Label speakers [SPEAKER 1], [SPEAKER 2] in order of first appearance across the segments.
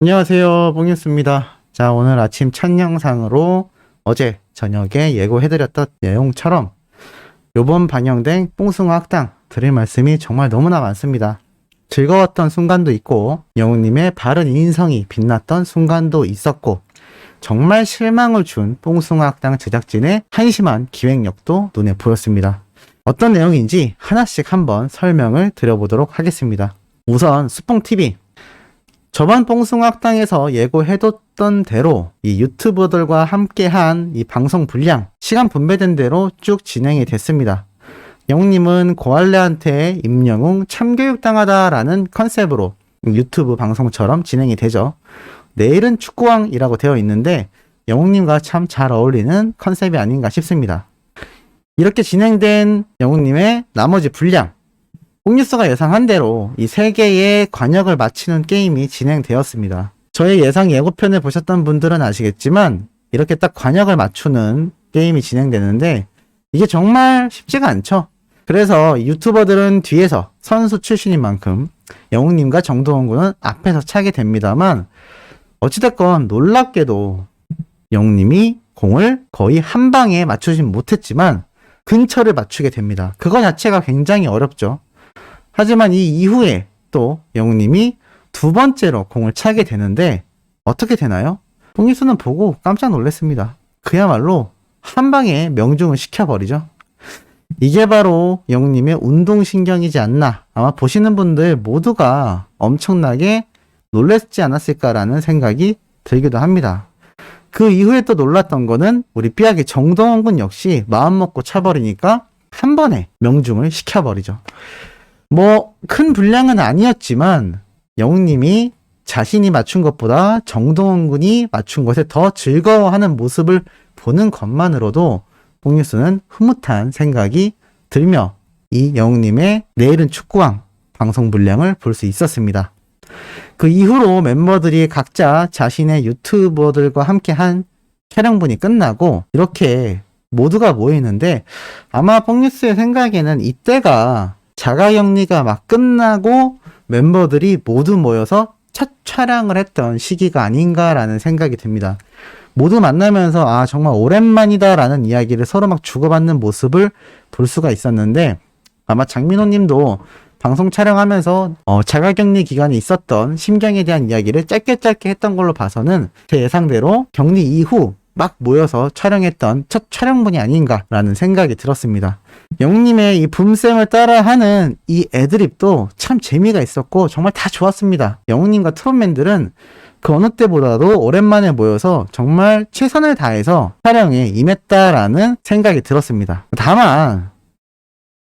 [SPEAKER 1] 안녕하세요, 뽕뉴스입니다. 자, 오늘 아침 첫 영상으로 어제 저녁에 예고해드렸던 내용처럼 요번 방영된 뽕숭아 학당 드릴 말씀이 정말 너무나 많습니다. 즐거웠던 순간도 있고 영웅님의 바른 인성이 빛났던 순간도 있었고 정말 실망을 준 뽕숭아 학당 제작진의 한심한 기획력도 눈에 보였습니다. 어떤 내용인지 하나씩 한번 설명을 드려보도록 하겠습니다. 우선 수뽕TV 저번 뽕숭아학당에서 예고해뒀던 대로 이 유튜버들과 함께한 이 방송 분량, 시간 분배된 대로 쭉 진행이 됐습니다. 영웅님은 고알레한테 임영웅 참교육당하다라는 컨셉으로 유튜브 방송처럼 진행이 되죠. 내일은 축구왕이라고 되어 있는데 영웅님과 참 잘 어울리는 컨셉이 아닌가 싶습니다. 이렇게 진행된 영웅님의 나머지 분량, 뽕뉴스가 예상한 대로 이 3개의 관역을 맞히는 게임이 진행되었습니다. 저의 예상 예고편을 보셨던 분들은 아시겠지만 이렇게 딱 관역을 맞추는 게임이 진행되는데 이게 정말 쉽지가 않죠. 그래서 유튜버들은 뒤에서 선수 출신인 만큼 영웅님과 정도원 군은 앞에서 차게 됩니다만 어찌됐건 놀랍게도 영웅님이 공을 거의 한 방에 맞추진 못했지만 근처를 맞추게 됩니다. 그거 자체가 굉장히 어렵죠. 하지만 이 이후에 또 영웅님이 두 번째로 공을 차게 되는데 어떻게 되나요? 뽕뉴스는 보고 깜짝 놀랐습니다. 그야말로 한 방에 명중을 시켜버리죠. 이게 바로 영웅님의 운동신경이지 않나. 아마 보시는 분들 모두가 엄청나게 놀랐지 않았을까라는 생각이 들기도 합니다. 그 이후에 또 놀랐던 거는 우리 삐약의 정동원 군 역시 마음먹고 차버리니까 한 번에 명중을 시켜버리죠. 큰 분량은 아니었지만 영웅님이 자신이 맞춘 것보다 정동원 군이 맞춘 것에 더 즐거워하는 모습을 보는 것만으로도 뽕뉴스는 흐뭇한 생각이 들며 이 영웅님의 내일은 축구왕 방송 분량을 볼 수 있었습니다. 그 이후로 멤버들이 각자 자신의 유튜버들과 함께한 촬영분이 끝나고 이렇게 모두가 모이는데 아마 뽕뉴스의 생각에는 이때가 자가격리가 막 끝나고 멤버들이 모두 모여서 첫 촬영을 했던 시기가 아닌가라는 생각이 듭니다. 모두 만나면서 정말 오랜만이다 라는 이야기를 서로 막 주고받는 모습을 볼 수가 있었는데 아마 장민호 님도 방송 촬영하면서 자가격리 기간에 있었던 심경에 대한 이야기를 짧게 했던 걸로 봐서는 제 예상대로 격리 이후 막 모여서 촬영했던 첫 촬영분이 아닌가라는 생각이 들었습니다. 영웅님의 이 붐쌤을 따라하는 이 애드립도 참 재미가 있었고 정말 다 좋았습니다. 영웅님과 트롯맨들은 그 어느 때보다도 오랜만에 모여서 정말 최선을 다해서 촬영에 임했다라는 생각이 들었습니다. 다만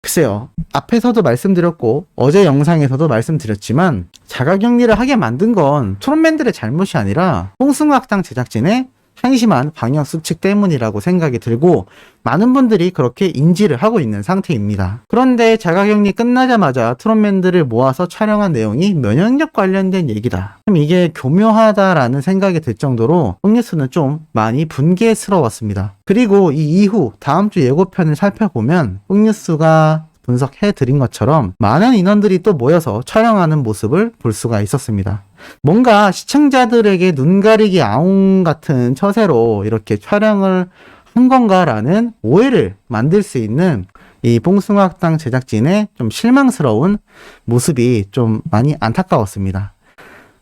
[SPEAKER 1] 글쎄요, 앞에서도 말씀드렸고 어제 영상에서도 말씀드렸지만 자가격리를 하게 만든 건 트롯맨들의 잘못이 아니라 뽕숭아학당 제작진의 한심한 방역 수칙 때문이라고 생각이 들고 많은 분들이 그렇게 인지를 하고 있는 상태입니다. 그런데 자가격리 끝나자마자 트롯맨들을 모아서 촬영한 내용이 면역력 관련된 얘기다. 이게 교묘하다라는 생각이 들 정도로 뽕뉴스는 좀 많이 분개스러웠습니다. 그리고 이 이후 다음 주 예고편을 살펴보면 뽕뉴스가 분석해드린 것처럼 많은 인원들이 또 모여서 촬영하는 모습을 볼 수가 있었습니다. 뭔가 시청자들에게 눈가리기 아웅 같은 처세로 이렇게 촬영을 한 건가라는 오해를 만들 수 있는 이 뽕숭아학당 제작진의 좀 실망스러운 모습이 좀 많이 안타까웠습니다.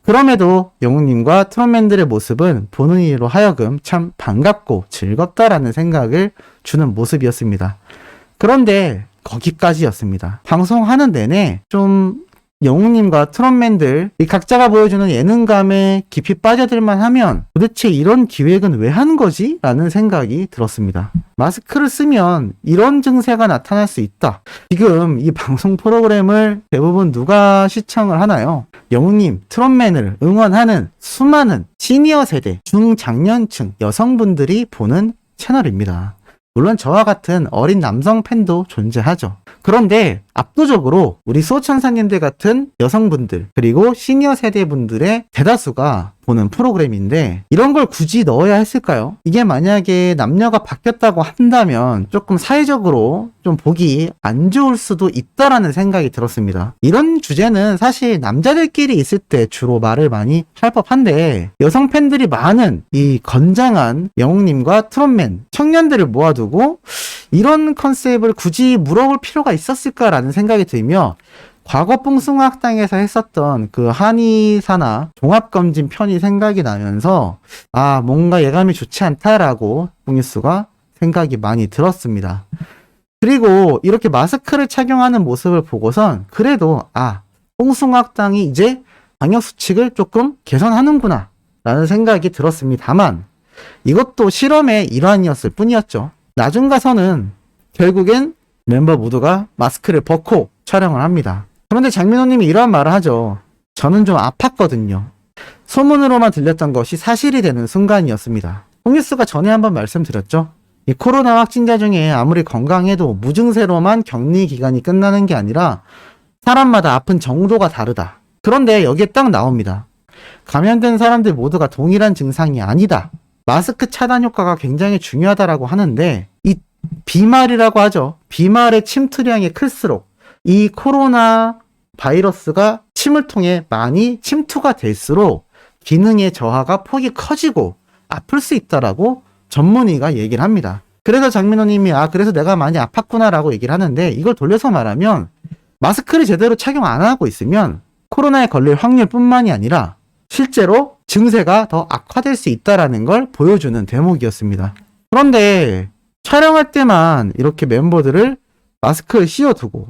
[SPEAKER 1] 그럼에도 영웅님과 트롯맨들의 모습은 보는 이로 하여금 참 반갑고 즐겁다라는 생각을 주는 모습이었습니다. 그런데 거기까지였습니다. 방송하는 내내 좀 영웅님과 트롯맨들 이 각자가 보여주는 예능감에 깊이 빠져들만 하면 도대체 이런 기획은 왜 한 거지? 라는 생각이 들었습니다. 마스크를 쓰면 이런 증세가 나타날 수 있다. 지금 이 방송 프로그램을 대부분 누가 시청을 하나요? 영웅님, 트롯맨을 응원하는 수많은 시니어 세대, 중장년층 여성분들이 보는 채널입니다. 물론 저와 같은 어린 남성 팬도 존재하죠. 그런데 압도적으로 우리 수호천사님들 같은 여성분들 그리고 시니어 세대분들의 대다수가 보는 프로그램인데 이런 걸 굳이 넣어야 했을까요? 이게 만약에 남녀가 바뀌었다고 한다면 조금 사회적으로 좀 보기 안 좋을 수도 있다라는 생각이 들었습니다. 이런 주제는 사실 남자들끼리 있을 때 주로 말을 많이 할 법한데 여성 팬들이 많은 이 건장한 영웅님과 트롯맨 청년들을 모아두고 이런 컨셉을 굳이 물어볼 필요가 있었을까라는 생각이 들며 과거 뽕숭아학당에서 했었던 그 한의사나 종합검진 편이 생각이 나면서 뭔가 예감이 좋지 않다라고 뽕이수가 생각이 많이 들었습니다. 그리고 이렇게 마스크를 착용하는 모습을 보고선 그래도 뽕숭아학당이 이제 방역수칙을 조금 개선하는구나 라는 생각이 들었습니다만 이것도 실험의 일환이었을 뿐이었죠. 나중 가서는 결국엔 멤버 모두가 마스크를 벗고 촬영을 합니다. 그런데 장민호님이 이런 말을 하죠. 저는 좀 아팠거든요. 소문으로만 들렸던 것이 사실이 되는 순간이었습니다. 홍뉴스가 전에 한번 말씀드렸죠. 이 코로나 확진자 중에 아무리 건강해도 무증세로만 격리 기간이 끝나는 게 아니라 사람마다 아픈 정도가 다르다. 그런데 여기에 딱 나옵니다. 감염된 사람들 모두가 동일한 증상이 아니다. 마스크 차단 효과가 굉장히 중요하다라고 하는데 이 비말이라고 하죠. 비말의 침투량이 클수록 이 코로나 바이러스가 침을 통해 많이 침투가 될수록 기능의 저하가 폭이 커지고 아플 수 있다라고 전문의가 얘기를 합니다. 그래서 장민호님이 그래서 내가 많이 아팠구나라고 얘기를 하는데 이걸 돌려서 말하면 마스크를 제대로 착용 안 하고 있으면 코로나에 걸릴 확률뿐만이 아니라 실제로 증세가 더 악화될 수 있다라는 걸 보여주는 대목이었습니다. 그런데 촬영할 때만 이렇게 멤버들을 마스크를 씌워두고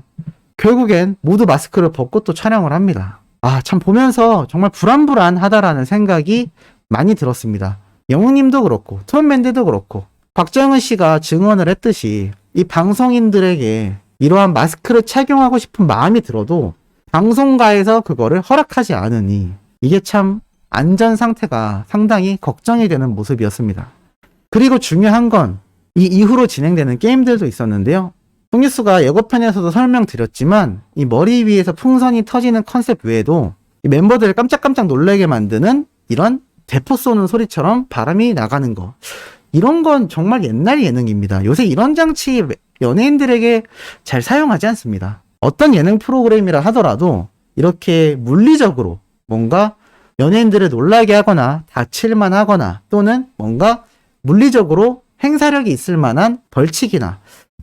[SPEAKER 1] 결국엔 모두 마스크를 벗고 또 촬영을 합니다. 참 보면서 정말 불안불안하다라는 생각이 많이 들었습니다. 영웅님도 그렇고 트롯맨들도 그렇고 박정은 씨가 증언을 했듯이 이 방송인들에게 이러한 마스크를 착용하고 싶은 마음이 들어도 방송가에서 그거를 허락하지 않으니 이게 참 안전 상태가 상당히 걱정이 되는 모습이었습니다. 그리고 중요한 건 이 이후로 진행되는 게임들도 있었는데요. 홍뉴스가 예고편에서도 설명드렸지만 이 머리 위에서 풍선이 터지는 컨셉 외에도 이 멤버들을 깜짝깜짝 놀라게 만드는 이런 대포 쏘는 소리처럼 바람이 나가는 거, 이런 건 정말 옛날 예능입니다. 요새 이런 장치 연예인들에게 잘 사용하지 않습니다. 어떤 예능 프로그램이라 하더라도 이렇게 물리적으로 뭔가 연예인들을 놀라게 하거나 다칠만 하거나 또는 뭔가 물리적으로 행사력이 있을 만한 벌칙이나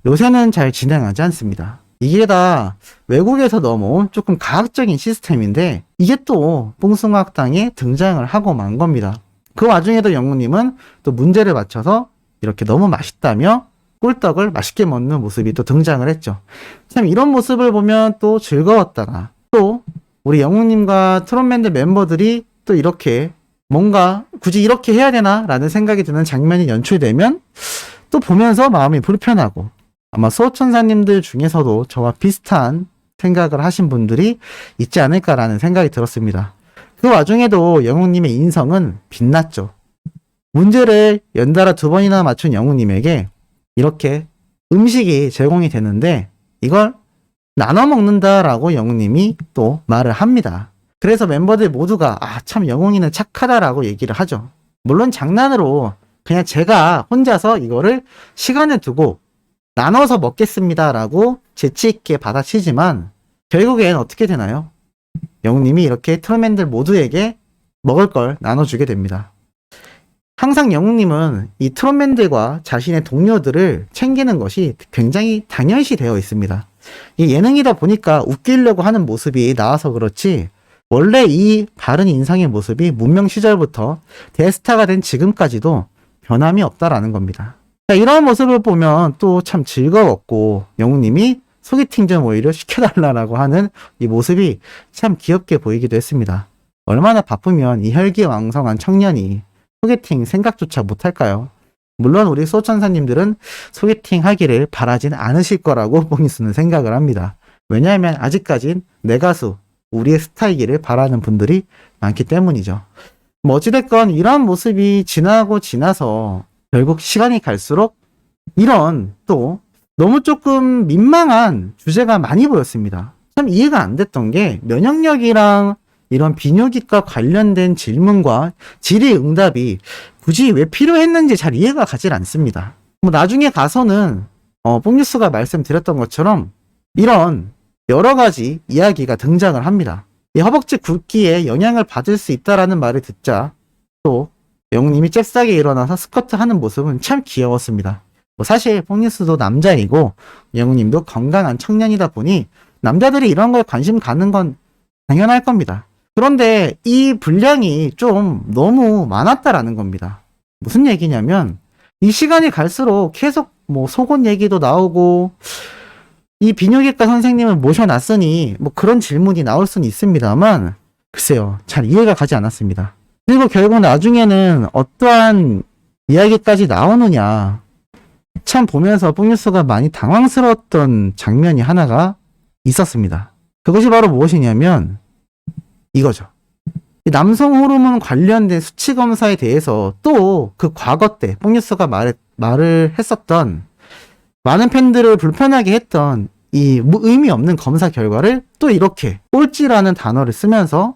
[SPEAKER 1] 요새는 잘 진행하지 않습니다. 이게 다 외국에서 넘어온 조금 과학적인 시스템인데 이게 또 뽕숭아학당에 등장을 하고 만 겁니다. 그 와중에도 영웅님은 또 문제를 맞춰서 이렇게 너무 맛있다며 꿀떡을 맛있게 먹는 모습이 또 등장을 했죠. 참 이런 모습을 보면 또 즐거웠다가 또 우리 영웅님과 트롯맨들 멤버들이 또 이렇게 뭔가 굳이 이렇게 해야 되나 라는 생각이 드는 장면이 연출되면 또 보면서 마음이 불편하고 아마 수호천사님들 중에서도 저와 비슷한 생각을 하신 분들이 있지 않을까라는 생각이 들었습니다. 그 와중에도 영웅님의 인성은 빛났죠. 문제를 연달아 2번이나 맞춘 영웅님에게 이렇게 음식이 제공이 되는데 이걸 나눠 먹는다라고 영웅님이 또 말을 합니다. 그래서 멤버들 모두가 참 영웅이는 착하다라고 얘기를 하죠. 물론 장난으로 그냥 제가 혼자서 이거를 시간을 두고 나눠서 먹겠습니다라고 재치있게 받아치지만 결국엔 어떻게 되나요? 영웅님이 이렇게 트롯맨들 모두에게 먹을 걸 나눠주게 됩니다. 항상 영웅님은 이 트롯맨들과 자신의 동료들을 챙기는 것이 굉장히 당연시 되어 있습니다. 이 예능이다 보니까 웃기려고 하는 모습이 나와서 그렇지 원래 이 바른 인상의 모습이 문명 시절부터 대스타가 된 지금까지도 변함이 없다라는 겁니다. 자, 이런 모습을 보면 또 참 즐거웠고 영웅님이 소개팅 좀 오히려 시켜달라고 하는 이 모습이 참 귀엽게 보이기도 했습니다. 얼마나 바쁘면 이 혈기왕성한 청년이 소개팅 생각조차 못할까요? 물론 우리 소천사님들은 소개팅 하기를 바라진 않으실 거라고 뽕이수는 생각을 합니다. 왜냐하면 아직까진 내 가수, 우리의 스타이기를 바라는 분들이 많기 때문이죠. 뭐 어찌됐건 이러한 모습이 지나고 지나서 결국 시간이 갈수록 이런 또 너무 조금 민망한 주제가 많이 보였습니다. 참 이해가 안 됐던 게 면역력이랑 이런 비뇨기과 관련된 질문과 질의응답이 굳이 왜 필요했는지 잘 이해가 가질 않습니다. 뭐 나중에 가서는 뽕뉴스가 말씀드렸던 것처럼 이런 여러 가지 이야기가 등장을 합니다. 이 허벅지 굵기에 영향을 받을 수 있다라는 말을 듣자 또 영웅님이 잽싸게 일어나서 스쿼트 하는 모습은 참 귀여웠습니다. 뭐 사실 뽕뉴스도 남자이고 영웅님도 건강한 청년이다 보니 남자들이 이런 거에 관심 가는 건 당연할 겁니다. 그런데 이 분량이 좀 너무 많았다라는 겁니다. 무슨 얘기냐면 이 시간이 갈수록 계속 뭐 속옷 얘기도 나오고 이 비뇨기과 선생님을 모셔놨으니 뭐 그런 질문이 나올 수는 있습니다만 글쎄요, 잘 이해가 가지 않았습니다. 그리고 결국 나중에는 어떠한 이야기까지 나오느냐 참 보면서 뽕뉴스가 많이 당황스러웠던 장면이 하나가 있었습니다. 그것이 바로 무엇이냐면 이거죠. 남성 호르몬 관련된 수치 검사에 대해서 또 그 과거 때 뽕뉴스가 말을 했었던 많은 팬들을 불편하게 했던 이 의미 없는 검사 결과를 또 이렇게 꼴찌라는 단어를 쓰면서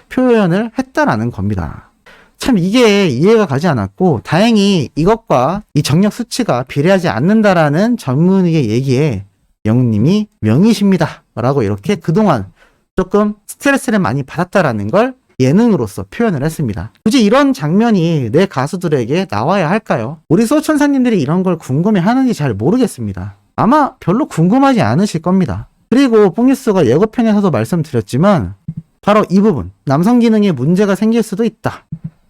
[SPEAKER 1] 표현을 했다라는 겁니다. 참 이게 이해가 가지 않았고 다행히 이것과 이 정력 수치가 비례하지 않는다라는 전문의의 얘기에 영웅님이 명의십니다 라고 이렇게 그동안 조금 스트레스를 많이 받았다라는 걸 예능으로서 표현을 했습니다. 굳이 이런 장면이 내 가수들에게 나와야 할까요? 우리 소천사님들이 이런 걸 궁금해 하는지 잘 모르겠습니다. 아마 별로 궁금하지 않으실 겁니다. 그리고 뽕뉴스가 예고편에서도 말씀드렸지만 바로 이 부분, 남성 기능에 문제가 생길 수도 있다.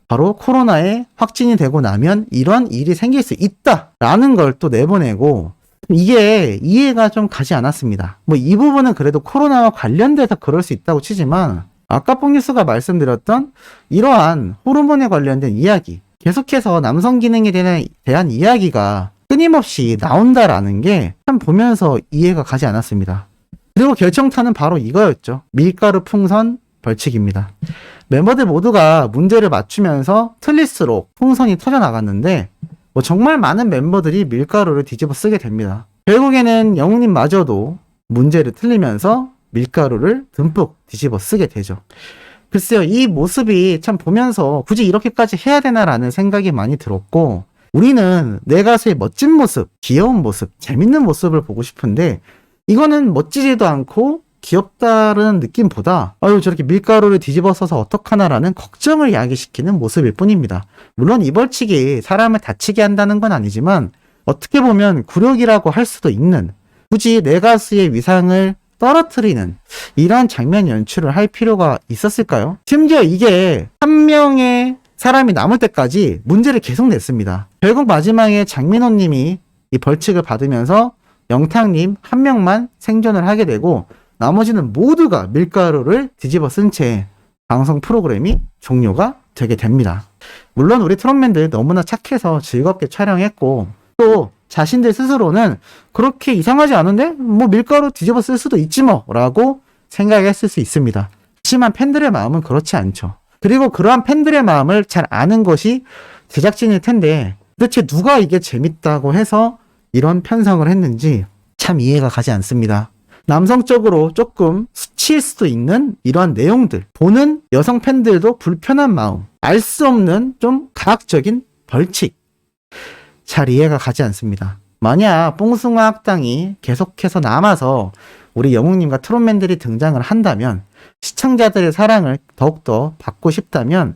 [SPEAKER 1] 바로 코로나에 확진이 되고 나면 이런 일이 생길 수 있다 라는 걸 또 내보내고 이게 이해가 좀 가지 않았습니다. 뭐 이 부분은 그래도 코로나와 관련돼서 그럴 수 있다고 치지만 아까 뽕뉴스가 말씀드렸던 이러한 호르몬에 관련된 이야기 계속해서 남성 기능에 대한 이야기가 끊임없이 나온다라는 게 참 보면서 이해가 가지 않았습니다. 그리고 결정타는 바로 이거였죠. 밀가루 풍선 벌칙입니다. 멤버들 모두가 문제를 맞추면서 틀릴수록 풍선이 터져나갔는데 뭐 정말 많은 멤버들이 밀가루를 뒤집어 쓰게 됩니다. 결국에는 영웅님마저도 문제를 틀리면서 밀가루를 듬뿍 뒤집어 쓰게 되죠. 글쎄요, 이 모습이 참 보면서 굳이 이렇게까지 해야 되나라는 생각이 많이 들었고 우리는 내 가수의 멋진 모습, 귀여운 모습, 재밌는 모습을 보고 싶은데 이거는 멋지지도 않고 귀엽다는 느낌보다 아유 저렇게 밀가루를 뒤집어 써서 어떡하나라는 걱정을 야기시키는 모습일 뿐입니다. 물론 이 벌칙이 사람을 다치게 한다는 건 아니지만 어떻게 보면 굴욕이라고 할 수도 있는 굳이 내 가수의 위상을 떨어뜨리는 이러한 장면 연출을 할 필요가 있었을까요? 심지어 이게 한 명의 사람이 남을 때까지 문제를 계속 냈습니다. 결국 마지막에 장민호님이 이 벌칙을 받으면서 영탁님 한 명만 생존을 하게 되고 나머지는 모두가 밀가루를 뒤집어 쓴 채 방송 프로그램이 종료가 되게 됩니다. 물론 우리 트롯맨들 너무나 착해서 즐겁게 촬영했고 또 자신들 스스로는 그렇게 이상하지 않은데 뭐 밀가루 뒤집어 쓸 수도 있지 뭐 라고 생각했을 수 있습니다. 하지만 팬들의 마음은 그렇지 않죠. 그리고 그러한 팬들의 마음을 잘 아는 것이 제작진일 텐데 도대체 누가 이게 재밌다고 해서 이런 편성을 했는지 참 이해가 가지 않습니다. 남성적으로 조금 수치일 수도 있는 이러한 내용들 보는 여성 팬들도 불편한 마음 알 수 없는 좀 과학적인 벌칙 잘 이해가 가지 않습니다. 만약 뽕숭아 학당이 계속해서 남아서 우리 영웅님과 트롯맨들이 등장을 한다면 시청자들의 사랑을 더욱더 받고 싶다면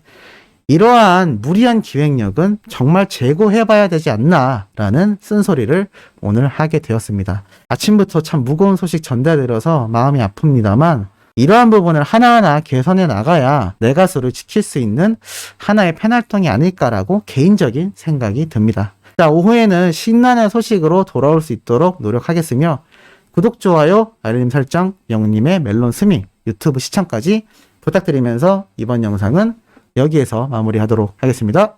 [SPEAKER 1] 이러한 무리한 기획력은 정말 재고해봐야 되지 않나라는 쓴소리를 오늘 하게 되었습니다. 아침부터 참 무거운 소식 전달드려서 마음이 아픕니다만 이러한 부분을 하나하나 개선해 나가야 내 가수를 지킬 수 있는 하나의 팬활동이 아닐까라고 개인적인 생각이 듭니다. 자, 오후에는 신나는 소식으로 돌아올 수 있도록 노력하겠으며 구독, 좋아요, 알림 설정, 영웅님의 멜론 스밍 유튜브 시청까지 부탁드리면서 이번 영상은 여기에서 마무리하도록 하겠습니다.